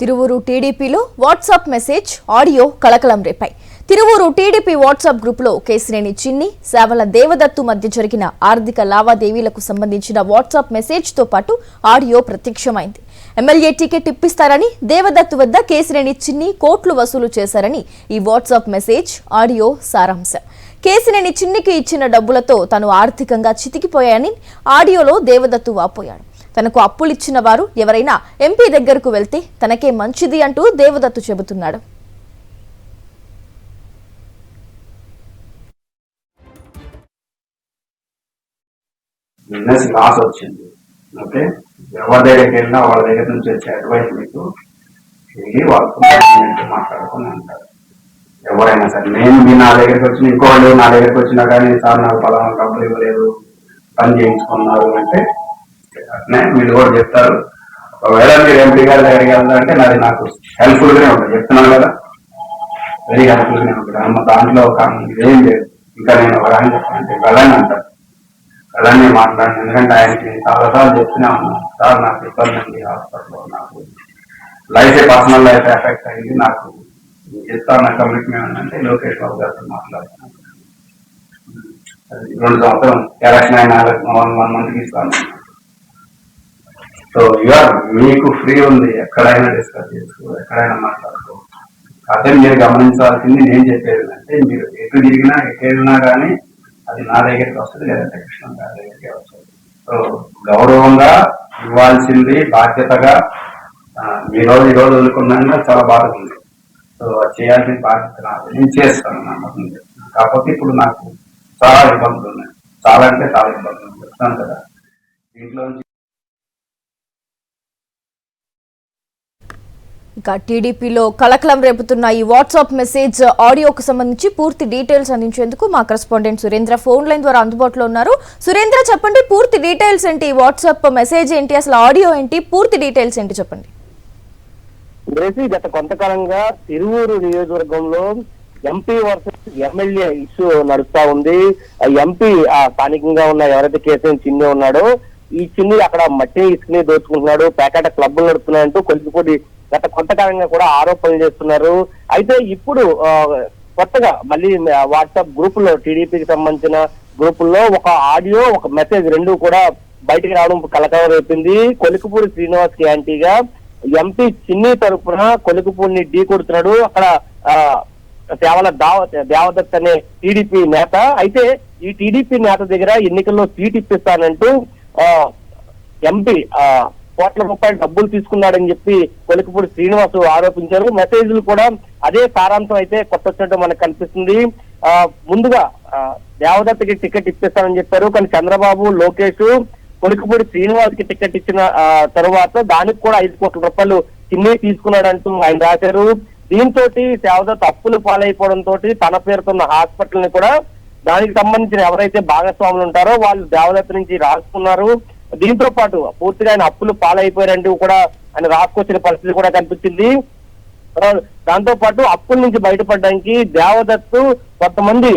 తిరువూరు టీడీపీలో WhatsApp message audio కలకలం రేపాయి. Tiruvuru TDP WhatsApp గ్రూపులో కేసినేని చిన్ని, సేవల దేవదత్తు మధ్య జరిగిన ఆర్థిక లావాదేవీలకు సంబంధించిన వాట్సాప్ మెసేజ్ తో పాటు ఆడియో ప్రత్యక్షమైంది. ఎమ్మెల్యే టికెట్ ఇప్పిస్తారని దేవదత్తు వద్ద కేసినేని చిన్ని కోట్లు వసూలు చేశారని ఈ వాట్సాప్ మెసేజ్ ఆడియో సారాంశం. కేసినేని చిన్నికి ఇచ్చిన డబ్బులతో తాను ఆర్థికంగా చితికిపోయాయని ఆడియోలో దేవదత్తు వాపోయాడు. తనకు అప్పులిచ్చిన వారు ఎవరైనా ఎంపీ దగ్గరకు వెళ్తే తనకే మంచిది అంటూ దేవదత్తు చెబుతున్నాడు. బిజినెస్ లాస్ వచ్చింది. ఓకే, ఎవరి దగ్గరికి వెళ్ళినా వాళ్ళ దగ్గర నుంచి వచ్చే అడ్వైస్ మీకు వెళ్ళి వాళ్ళతో మాట్లాడుకుని అంటారు. ఎవరైనా సరే, నేను మీ నా దగ్గరికి వచ్చిన ఇంకోళ్ళు నా దగ్గరికి వచ్చినా కానీ సార్ నాకు పలానా డబ్బులు ఇవ్వలేదు, పని చేయించుకున్నారు అంటే అట్నే మీరు కూడా చెప్తారు. ఒకవేళ మీరు ఎంపీ గారి దగ్గరికి వెళ్తారంటే నాది నాకు హెల్ప్ఫుల్ గానే ఉంటుంది, చెప్తున్నాను కదా, వెరీ హెల్ప్ఫుల్ గానే ఉంటుంది. అమ్మ దాంట్లో ఏం లేదు. ఇంకా నేను ఎవరైనా చెప్పాలంటే వెళ్ళని అంటారు, వెళ్ళని మాట్లాడండి. ఎందుకంటే ఆయనకి చాలాసార్లు చెప్తూనే ఉన్నాను, సార్ నాకు ఇబ్బంది ఉంది హాస్పిటల్లో, నాకు లైఫ్ పర్సనల్ లైఫ్ ఎఫెక్ట్ అయింది, నాకు చెప్తాను నా కమిట్మెంట్ అంటే లోకేష్ బాబు గారితో మాట్లాడుతున్నాను. 2 సంవత్సరం ఎలక్షన్ అయిన 1 మంత్కి ఇస్తాను. సో మీకు ఫ్రీ ఉంది, ఎక్కడైనా డిస్కస్ చేసుకో, ఎక్కడైనా మాట్లాడుకో. అదే మీరు గమనించాల్సింది నేను చెప్పేది అంటే, మీరు ఎటు తిరిగినా ఎటు వెళ్ళినా కానీ అది నా దగ్గరికి వస్తుంది, లేదంటే కృష్ణ గారి దగ్గరికి వస్తుంది. సో గౌరవంగా ఇవ్వాల్సింది బాధ్యతగా ఈ రోజు వదులుకున్నా చాలా బాధగా ఉంది. సో చేయాల్సిన బాధ్యత నాకు, నేను చేస్తాను నమ్మకం. కాకపోతే ఇప్పుడు నాకు చాలా ఇబ్బందులు ఉన్నాయి, చాలా అంటే చాలా ఇబ్బందులు ఉన్నాయి, చెప్తాను కదా. ఇంట్లో ఇక టీడీపీలో కలకలం రేపుతున్న ఈ వాట్సాప్ మెసేజ్ ఆడియోకు సంబంధించి పూర్తి డీటెయిల్స్ అందించేందుకు మా కరెస్పాండెంట్ సురేంద్ర ఫోన్ లైన్ ద్వారా అందుబాటులో ఉన్నారు. సురేంద్ర, చెప్పండి, పూర్తి డీటెయిల్స్ ఏంటి? వాట్సాప్ మెసేజ్ ఏంటి, అసలు ఆడియో ఏంటి, పూర్తి డీటెయిల్స్ ఏంటి చెప్పండి. గత కొంతకాలంగా తిరువూరు నియోజకవర్గంలో ఎంపీ వర్సెస్ ఎమ్మెల్యే ఇష్యూ నడుస్తా ఉంది. ఎంపీ స్థానికంగా ఉన్న ఎవరైతే కేసీఆర్ చిన్ని ఉన్నాడో, ఈ చిన్ని అక్కడ మట్టిని ఇసుకుని దోచుకుంటున్నాడు, పేకాట క్లబ్బులు నడుపుతున్నాయంటూ కొలిసిపోయి గత కొంతకాలంగా కూడా ఆరోపణలు చేస్తున్నారు. అయితే ఇప్పుడు కొత్తగా మళ్ళీ వాట్సాప్ గ్రూపుల్లో, టీడీపీకి సంబంధించిన గ్రూపుల్లో ఒక ఆడియో, ఒక మెసేజ్ రెండు కూడా బయటికి రావడం కలకలం రేపింది. కొలికపూడి శ్రీనివాస్ కి యాంటీగా ఎంపీ చిన్ని తరఫున కొలికపూడిని ఢీ కొడుతున్నాడు అక్కడ సేవల దేవదత్ అనే టీడీపీ నేత. అయితే ఈ టీడీపీ నేత దగ్గర ఎన్నికల్లో సీట్ ఇప్పిస్తానంటూ ఎంపీ కోట్ల రూపాయలు డబ్బులు తీసుకున్నాడని చెప్పి కొలికపూడి శ్రీనివాస్ ఆరోపించారు. మెసేజ్లు కూడా అదే సారాంశం అయితే కొట్టొచ్చినట్టు మనకు కనిపిస్తుంది. ముందుగా దేవదత్కి టికెట్ ఇప్పిస్తానని చెప్పారు, కానీ చంద్రబాబు, లోకేష్ కొలికపూడి శ్రీనివాస్ కి టికెట్ ఇచ్చిన తర్వాత దానికి కూడా 5 కోట్ల రూపాయలు చిన్ని తీసుకున్నాడంటూ ఆయన రాశారు. దీంతో దేవదత్ అప్పులు పాలైపోవడంతో తన పేరుతున్న హాస్పిటల్ ని కూడా దానికి సంబంధించిన ఎవరైతే భాగస్వాములు ఉంటారో వాళ్ళు దేవదత్ నుంచి రాసుకున్నారు. దీంతో పాటు పూర్తిగా ఆయన అప్పులు పాలైపోయారంటూ కూడా ఆయన రాసుకొచ్చిన పరిస్థితి కూడా కనిపించింది. దాంతో పాటు అప్పుల నుంచి బయటపడడానికి దేవదత్తు కొంతమంది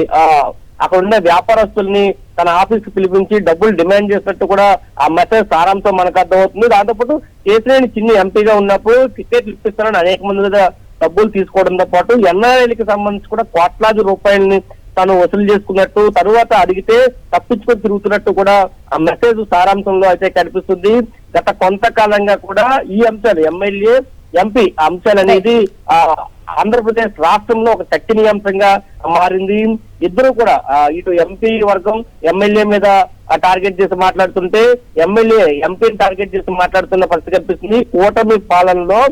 అక్కడ ఉన్న వ్యాపారస్తుల్ని తన ఆఫీస్ కి పిలిపించి డబ్బులు డిమాండ్ చేసినట్టు కూడా ఆ మెసేజ్ సారాంశం మనకు అర్థమవుతుంది. దాంతోపాటు కేసీఆర్ చిన్ని ఎంపీగా ఉన్నప్పుడు టికెట్లు ఇప్పిస్తారని అనేక మంది డబ్బులు తీసుకోవడంతో పాటు ఎన్ఆర్ఐలకి సంబంధించి కూడా కోట్లాది రూపాయలని తాను వసూలు చేసుకున్నట్టు, తరువాత అడిగితే తప్పించుకొని తిరుగుతున్నట్టు కూడా ఆ మెసేజ్ సారాంశంలో అయితే కనిపిస్తుంది. గత కొంతకాలంగా కూడా ఈ అంశాలు, ఎమ్మెల్యే, ఎంపీ అంశాలు అనేది ఆంధ్రప్రదేశ్ రాష్ట్రంలో ఒక చర్చనీయాంశంగా మారింది. ఇద్దరు కూడా ఇటు ఎంపీ వర్గం ఎమ్మెల్యే మీద టార్గెట్ చేసి మాట్లాడుతుంటే, ఎమ్మెల్యే ఎంపీని టార్గెట్ చేసి మాట్లాడుతున్న పరిస్థితి కనిపిస్తుంది. కూటమి పాలనలో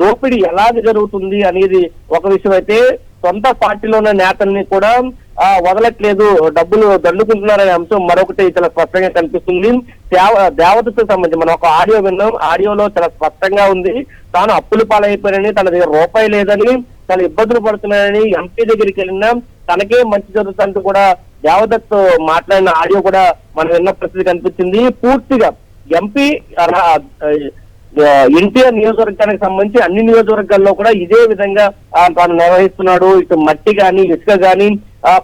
దోపిడీ ఎలాగ జరుగుతుంది అనేది ఒక విషయం అయితే, సొంత పార్టీలో ఉన్న నేతల్ని కూడా వదలట్లేదు, డబ్బులు దండుకుంటున్నారనే అంశం మరొకటి చాలా స్పష్టంగా కనిపిస్తుంది. దేవతకు సంబంధించి మనం ఒక ఆడియో విన్నాం, ఆడియోలో చాలా స్పష్టంగా ఉంది తాను అప్పులు పాలైపోయారని, తన దగ్గర రూపాయి లేదని, తను ఇబ్బందులు పడుతున్నారని, ఎంపీ దగ్గరికి వెళ్ళినా తనకే మంచి జరుగుతుంటూ కూడా దేవదత్ మాట్లాడిన ఆడియో కూడా మనం విన్న పరిస్థితి కనిపించింది. పూర్తిగా ఎంపీ ఎన్టీఆర్ నియోజకవర్గానికి సంబంధించి అన్ని నియోజకవర్గాల్లో కూడా ఇదే విధంగా తాను నిర్వహిస్తున్నాడు. ఇటు మట్టి గాని, ఇసుక గాని,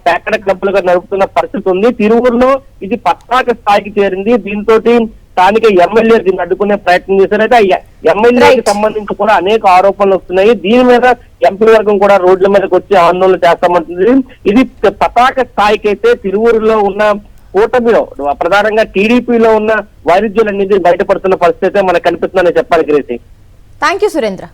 పేకడ క్లబ్లుగా నడుపుతున్న పరిస్థితి ఉంది. తిరువురులో ఇది పతాక స్థాయికి చేరింది. దీంతో స్థానిక ఎమ్మెల్యే దీన్ని అడ్డుకునే ప్రయత్నం చేశారు. అయితే ఎమ్మెల్యేకి Right. సంబంధించి కూడా అనేక ఆరోపణలు వస్తున్నాయి. దీని మీద ఎంపీ వర్గం కూడా రోడ్ల మీదకి వచ్చి ఆందోళన చేస్తామంటుంది. ఇది పతాక స్థాయికి అయితే తిరువూరులో ఉన్న కూటమిలో ప్రధానంగా టీడీపీలో ఉన్న వైరుధ్యాలన్నీ బయటపడుతున్న పరిస్థితి అయితే మనకు కనిపిస్తుందని చెప్పాలి గ్రేసి. Thank you Surendra.